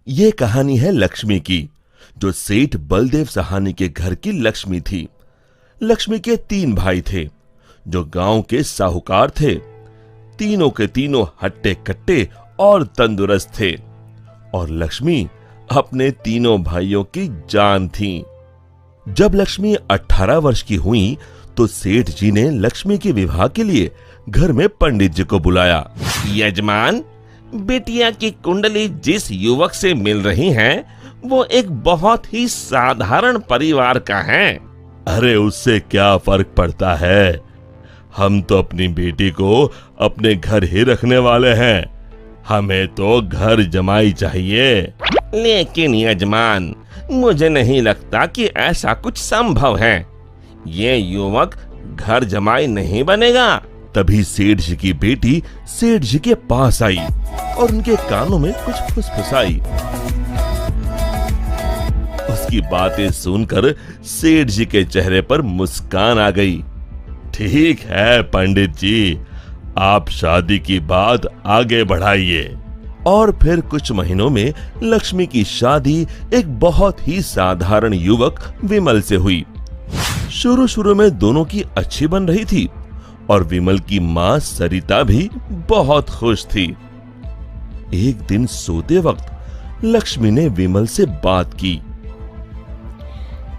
ये कहानी है लक्ष्मी की, जो सेठ बलदेव सहानी के घर की लक्ष्मी थी। लक्ष्मी के 3 भाई थे, जो गांव के साहूकार थे। तीनों के तीनों हट्टे कट्टे और तंदुरुस्त थे, और लक्ष्मी अपने तीनों भाइयों की जान थी। जब लक्ष्मी 18 वर्ष की हुई तो सेठ जी ने लक्ष्मी के विवाह के लिए घर में पंडित जी को बुलाया। यजमान, बेटिया की कुंडली जिस युवक से मिल रही है वो एक बहुत ही साधारण परिवार का है। अरे उससे क्या फर्क पड़ता है, हम तो अपनी बेटी को अपने घर ही रखने वाले हैं, हमें तो घर जमाई चाहिए। लेकिन यजमान, मुझे नहीं लगता कि ऐसा कुछ संभव है, ये युवक घर जमाई नहीं बनेगा। तभी सेठ जी की बेटी सेठ जी के पास आई और उनके कानों में कुछ फुसफुसाई। उसकी बातें सुनकर सेठ जी के चेहरे पर मुस्कान आ गई। ठीक है पंडित जी, आप शादी की बात आगे बढ़ाइए। और फिर कुछ महीनों में लक्ष्मी की शादी एक बहुत ही साधारण युवक विमल से हुई। शुरू में दोनों की अच्छी बन रही थी और विमल की मां सरिता भी बहुत खुश थी। एक दिन सोते वक्त लक्ष्मी ने विमल से बात की।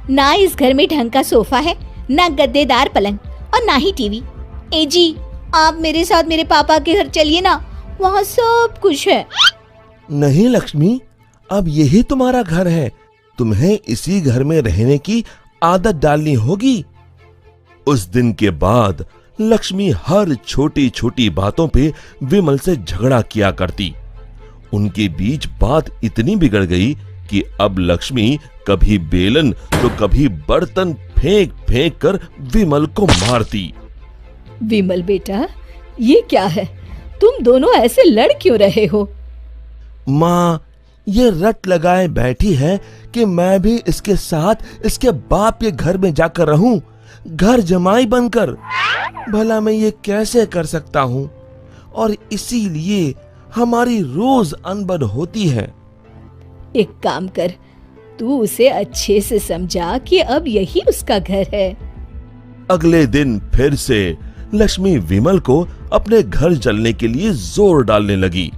ना इस घर में ढंग का सोफा है, ना गद्देदार पलंग और ना ही टीवी। ए जी, आप मेरे साथ मेरे पापा के घर चलिए ना, वहाँ सब कुछ है। नहीं लक्ष्मी, अब यही तुम्हारा घर है, तुम्हें इसी घर में रहने की आदत डालनी होगी। उस दिन के बाद लक्ष्मी हर छोटी छोटी बातों पे विमल से झगड़ा किया करती। उनके बीच बात इतनी बिगड़ गई कि अब लक्ष्मी कभी बेलन तो कभी बर्तन फेंक फेंक कर विमल को मारती। विमल बेटा, ये क्या है, तुम दोनों ऐसे लड़ क्यों रहे हो? माँ, ये रट लगाए बैठी है कि मैं भी इसके साथ इसके बाप के घर में जाकर रहूं, घर जमाई बनकर। भला मैं ये कैसे कर सकता हूँ, और इसीलिए हमारी रोज अनबन होती है। एक काम कर, तू उसे अच्छे से समझा कि अब यही उसका घर है। अगले दिन फिर से लक्ष्मी विमल को अपने घर चलने के लिए जोर डालने लगी।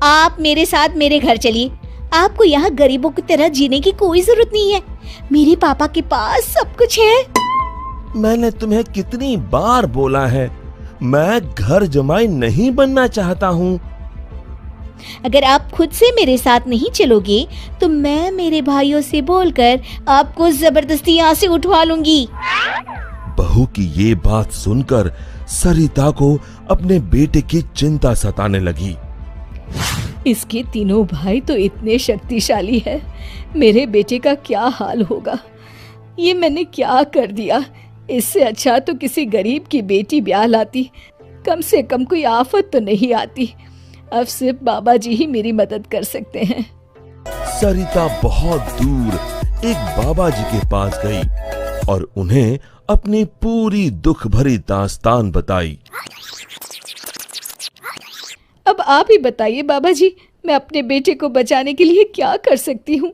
आप मेरे साथ मेरे घर चलिए, आपको यहाँ गरीबों की तरह जीने की कोई जरूरत नहीं है, मेरे पापा के पास सब कुछ है। मैंने तुम्हें कितनी बार बोला है, मैं घर जमाई नहीं बनना चाहता हूँ। अगर आप खुद से मेरे साथ नहीं चलोगे तो मैं मेरे भाइयों से बोलकर आपको जबरदस्ती यहाँ से उठवा लूंगी। बहू की ये बात सुनकर सरिता को अपने बेटे की चिंता सताने लगी। इसके तीनों भाई तो इतने शक्तिशाली है, मेरे बेटे का क्या हाल होगा। ये मैंने क्या कर दिया, इससे अच्छा तो किसी गरीब की बेटी ब्याह लाती, कम से कम कोई आफत तो नहीं आती। अब सिर्फ बाबा जी ही मेरी मदद कर सकते हैं। सरिता बहुत दूर एक बाबा जी के पास गई और उन्हें अपनी पूरी दुख भरी दास्तान बताई। अब आप ही बताइए बाबा जी, मैं अपने बेटे को बचाने के लिए क्या कर सकती हूँ?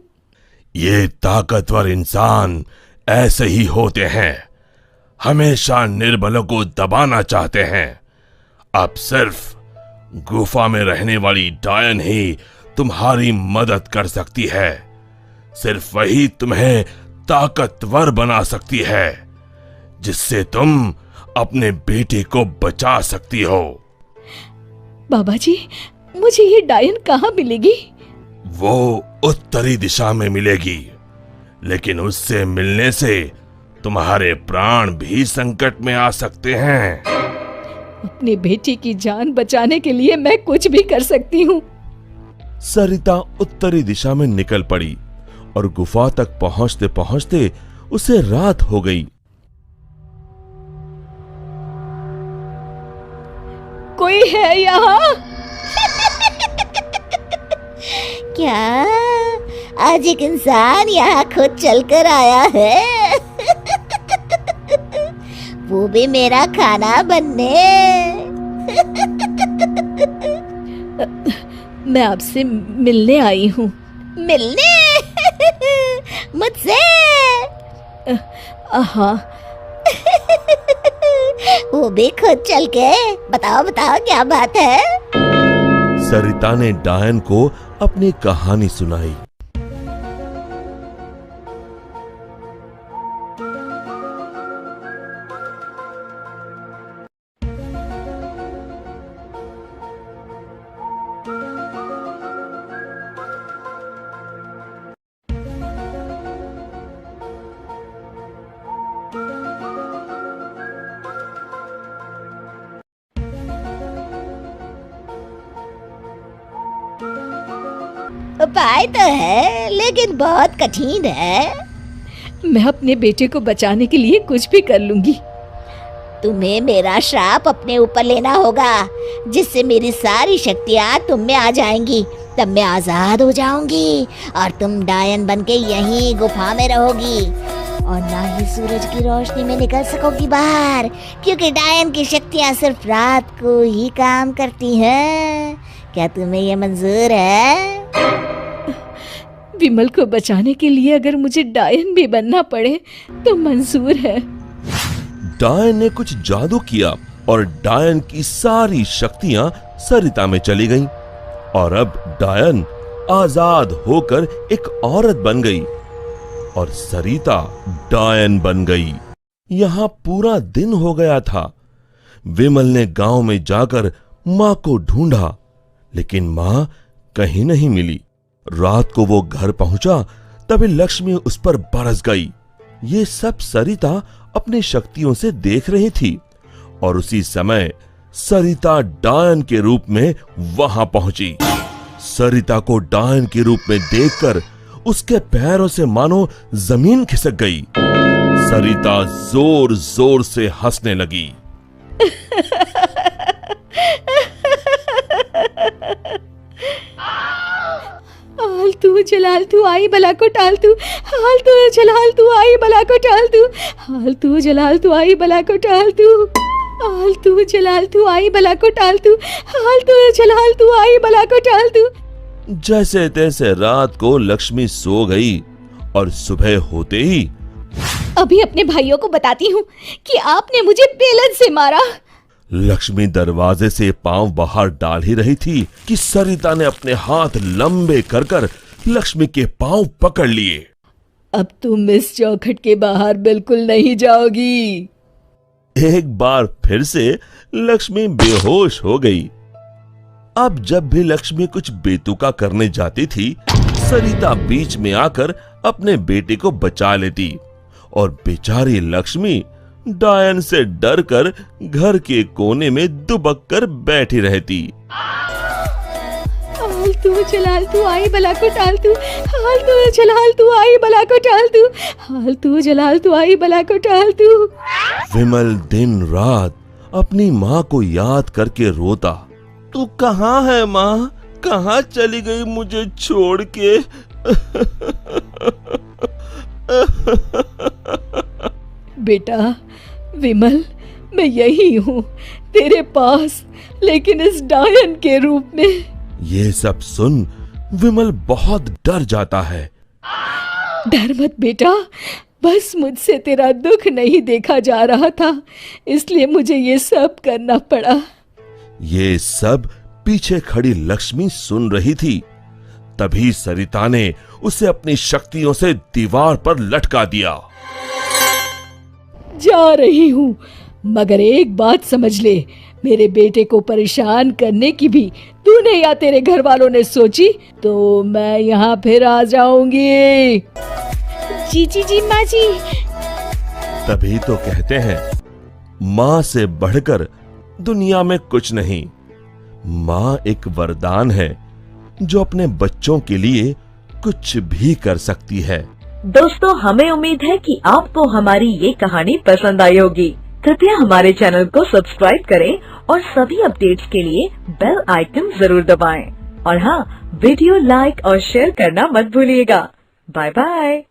ये ताकतवर इंसान ऐसे ही होते हैं, हमेशा निर्बलों को दबाना चाहते हैं। अब सिर्फ गुफा में रहने वाली डायन ही तुम्हारी मदद कर सकती है, सिर्फ वही तुम्हें ताकतवर बना सकती है, जिससे तुम अपने बेटे को बचा सकती हो। बाबा जी, मुझे ये डायन कहाँ मिलेगी? वो उत्तरी दिशा में मिलेगी, लेकिन उससे मिलने से तुम्हारे प्राण भी संकट में आ सकते हैं। अपने बेटी की जान बचाने के लिए मैं कुछ भी कर सकती हूँ। सरिता उत्तरी दिशा में निकल पड़ी और गुफा तक पहुंचते पहुंचते उसे रात हो गई। कोई है यहाँ? क्या आज एक इंसान यहाँ खुद चलकर आया है? वो भी मेरा खाना बनने। मैं आपसे मिलने आई हूँ। मिलने? मुझसे? हाँ। वो भी खुद चल के? बताओ बताओ क्या बात है? सरिता ने डायन को अपनी कहानी सुनाई। उपाय तो है लेकिन बहुत कठिन है। मैं अपने बेटे को बचाने के लिए कुछ भी कर लूंगी। तुम्हें मेरा श्राप अपने ऊपर लेना होगा, जिससे मेरी सारी शक्तियाँ तुम में आ जाएंगी। तब मैं आजाद हो जाऊंगी और तुम डायन बनके यहीं गुफा में रहोगी और ना ही सूरज की रोशनी में निकल सकोगी बाहर, क्योंकि डायन की शक्तियाँ सिर्फ रात को ही काम करती हैं। क्या तुम्हें ये मंजूर है? विमल को बचाने के लिए अगर मुझे डायन भी बनना पड़े तो मंजूर है। डायन ने कुछ जादू किया और डायन की सारी शक्तियां सरिता में चली गईं और अब डायन आजाद होकर एक औरत बन गई और सरिता डायन बन गई। यहां पूरा दिन हो गया था। विमल ने गांव में जाकर मां को ढूंढा, लेकिन मां कहीं नहीं मिली। रात को वो घर पहुंचा तभी लक्ष्मी उस पर बरस गई। ये सब सरिता अपनी शक्तियों से देख रही थी और उसी समय सरिता डायन के रूप में वहां पहुंची। सरिता को डायन के रूप में देखकर उसके पैरों से मानो जमीन खिसक गई। सरिता जोर जोर से हंसने लगी। आलतू जलाल तू आई बला को टाल तू, आलतू जलाल तू आई बला को टाल तू, आलतू जलाल तू आई बला को टाल तू, आलतू जलाल तू आई बला को टाल तू, आलतू जलाल तू आई बला को टाल तू। जैसे तैसे रात को लक्ष्मी सो गई और सुबह होते ही अभी अपने भाइयों को बताती हूँ कि आपने मुझे बेलन से मारा। लक्ष्मी दरवाजे से पांव बाहर डाल ही रही थी कि सरिता ने अपने हाथ लंबे कर कर लक्ष्मी के पांव पकड़ लिए। अब तुम इस चौखट के बाहर बिल्कुल नहीं जाओगी। एक बार फिर से लक्ष्मी बेहोश हो गई। अब जब भी लक्ष्मी कुछ बेतुका करने जाती थी, सरिता बीच में आकर अपने बेटे को बचा लेती और बेचारी लक्ष्मी डायन से डरकर घर के कोने में दुबक कर बैठी रहती। आलतू जलाल तू आई बला को टाल तू, आलतू जलाल तू आई बला को टाल तू, आलतू जलाल तू आई बला को टाल तू। विमल दिन रात अपनी माँ को याद करके रोता। तू कहाँ है माँ? कहाँ चली गई मुझे छोड़ के? बेटा विमल, मैं यही हूँ तेरे पास, लेकिन इस डायन के रूप में। ये सब सुन विमल बहुत डर जाता है। डर मत बेटा, बस मुझसे तेरा दुख नहीं देखा जा रहा था, इसलिए मुझे ये सब करना पड़ा। ये सब पीछे खड़ी लक्ष्मी सुन रही थी। तभी सरिता ने उसे अपनी शक्तियों से दीवार पर लटका दिया। जा रही हूँ, मगर एक बात समझ ले, मेरे बेटे को परेशान करने की भी तूने या तेरे घर वालों ने सोची तो मैं यहाँ फिर आ जाऊंगी। जी जी जी माँ जी। तभी तो कहते हैं माँ से बढ़कर दुनिया में कुछ नहीं। माँ एक वरदान है जो अपने बच्चों के लिए कुछ भी कर सकती है। दोस्तों, हमें उम्मीद है कि आपको हमारी ये कहानी पसंद आई होगी। कृपया हमारे चैनल को सब्सक्राइब करें और सभी अपडेट्स के लिए बेल आइकन जरूर दबाएं। और हाँ, वीडियो लाइक और शेयर करना मत भूलिएगा। Bye bye.